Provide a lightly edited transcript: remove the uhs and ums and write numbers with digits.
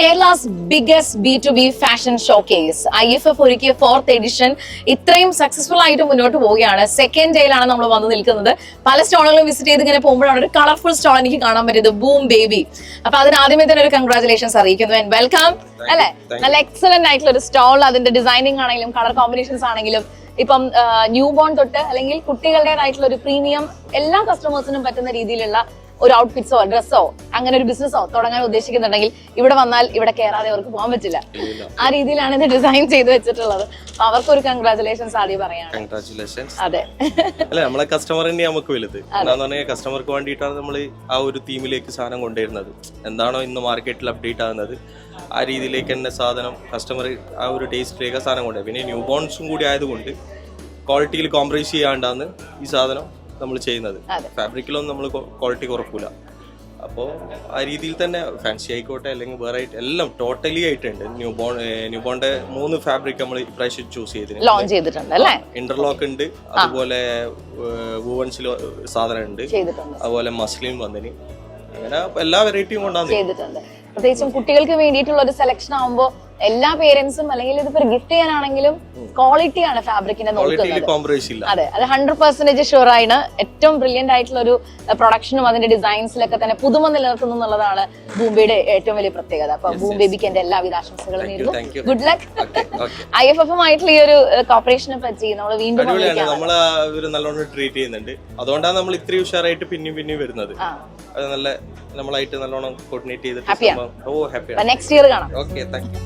Kerala's biggest B2B fashion showcase. IFF ഒരുക്കിയ 4th edition ഇത്രയും successful ആയിട്ട് മുന്നോട്ട് പോവുകയാണ്. സെക്കൻഡ് ഡേയിലാണ് നമ്മൾ വന്ന് നിൽക്കുന്നത്. പല സ്റ്റോളുകളും വിസിറ്റ് ചെയ്ത് ഇങ്ങനെ പോകുമ്പോഴാണ് ഒരു കളർഫുൾ സ്റ്റോൾ എനിക്ക് കാണാൻ പറ്റിയത്, ബൂം ബേബി. അപ്പൊ അതിന് ആദ്യമേ തന്നെ ഒരു കൺഗ്രാറ്റുലേഷൻസ് അറിയിക്കുന്നു ആൻഡ് വെൽക്കം. അല്ലെ, നല്ല എക്സലന്റ് ആയിട്ടുള്ള ഒരു സ്റ്റോൾ. അതിന്റെ ഡിസൈനിങ് ആണെങ്കിലും കളർ കോമ്പിനേഷൻസ് ആണെങ്കിലും ഇപ്പം ന്യൂ ബോൺ തൊട്ട് അല്ലെങ്കിൽ കുട്ടികളുടേതായിട്ടുള്ള ഒരു പ്രീമിയം എല്ലാ കസ്റ്റമേഴ്സിനും പറ്റുന്ന രീതിയിലുള്ള ഒരു ഔട്ട്ഫിറ്റ്സോ ഡ്രസ്സോ അങ്ങനെ ഒരു ബിസിനസ്സോ തുടങ്ങാൻ ഉദ്ദേശിക്കുന്നുണ്ടെങ്കിൽ ഇവിടെ വന്നാൽ ഇവിടെ കയറാതെ അവർക്ക് പോകാൻ പറ്റില്ല. ആ രീതിയിലാണ് ഇത് ഡിസൈൻ ചെയ്ത് വെച്ചിട്ടുള്ളത്. അപ്പൊ അവർക്കൊരു കൺഗ്രാറ്റുലേഷൻസ് ആദ്യം പറയാണ്. അതെ, അല്ല, നമ്മളെ കസ്റ്റമർ തന്നെ നമുക്ക് വലുത്. എന്താന്ന് പറഞ്ഞാൽ കസ്റ്റമർക്ക് വേണ്ടിയിട്ടാണ് നമ്മൾ ആ ഒരു തീമിലേക്ക് സാധനം കൊണ്ടുവരുന്നത്. എന്താണോ ഇന്ന് മാർക്കറ്റിൽ അപ്ഡേറ്റ് ആകുന്നത് ആ രീതിയിലേക്ക് തന്നെ സാധനം കസ്റ്റമർ ആ ഒരു ടേസ്റ്റിലേക്ക് സാധനം കൊണ്ടുപോയി. പിന്നെ ന്യൂ ബോൺസും കൂടി ആയതുകൊണ്ട് ക്വാളിറ്റിയിൽ കോംപ്രമൈസ് ചെയ്യാണ്ടാണ് ഈ സാധനം നമ്മൾ ചെയ്യുന്നത്. ഫാബ്രിക്കിലൊന്നും നമ്മൾ ക്വാളിറ്റി കുറക്കൂല. അപ്പോൾ ആ രീതിയിൽ തന്നെ ഫാൻസി ആയിക്കോട്ടെ അല്ലെങ്കിൽ വേറെ എല്ലാം ടോട്ടലി ആയിട്ടുണ്ട്. ന്യൂ ബോണിന്റെ 3 ഫാബ്രിക് നമ്മൾ ഇപ്രാവശ്യം ചൂസ് ചെയ്തിട്ടുണ്ട്. ഇന്റർലോക്ക് ഉണ്ട്, അതുപോലെ വൂവൻസിൽ സാധനം ഉണ്ട്, അതുപോലെ മസ്ലിൻ വന്നിന്, അങ്ങനെ എല്ലാ വെറൈറ്റിയും കൊണ്ടാണ് ചെയ്തിട്ടുണ്ട്. പ്രത്യേകിച്ചും കുട്ടികൾക്ക് വേണ്ടിയിട്ടുള്ള ഒരു സെലക്ഷൻ ആവുമ്പോൾ എല്ലാ പേരൻസും അല്ലെങ്കിൽ ഇതിപ്പോ ഗിഫ്റ്റ് ചെയ്യാനാണെങ്കിലും ക്വാളിറ്റിയാണ് ഫാബ്രിക്കിന്റെ നോക്കുന്നത്. അതെ, അത് 100% ഷുവർ ആണ്. ഏറ്റവും ബ്രില്യന്റ് ആയിട്ടുള്ള ഒരു പ്രൊഡക്ഷനും അതിന്റെ ഡിസൈൻസിലൊക്കെ തന്നെ പുതുമ നിലനിർത്തുന്നു എന്നുള്ളതാണ് ബൂംബെയുടെ ഏറ്റവും വലിയ പ്രത്യേകത. അപ്പൊ ബൂം ബേബിക്ക് എന്റെ എല്ലാവിധ ആശംസകളും നേരുന്നു. Good luck. IFF-ഉമായിട്ടുള്ള ഈ ഒരു കോപ്പറേഷനെ പറ്റി നമ്മൾ വീണ്ടും നല്ലോണം ട്രീറ്റ് ചെയ്യുന്നുണ്ട്. അതുകൊണ്ടാണ് നമ്മൾ ഇത്രയും ഉഷാറായിട്ട് പിന്നെയും വരുന്നത്. അത് നല്ല നമ്മളായിട്ട് നല്ലോണം കോർഡിനേറ്റ് ചെയ്തിട്ട് നെക്സ്റ്റ് ഇയർ കാണാം. Okay, thank you.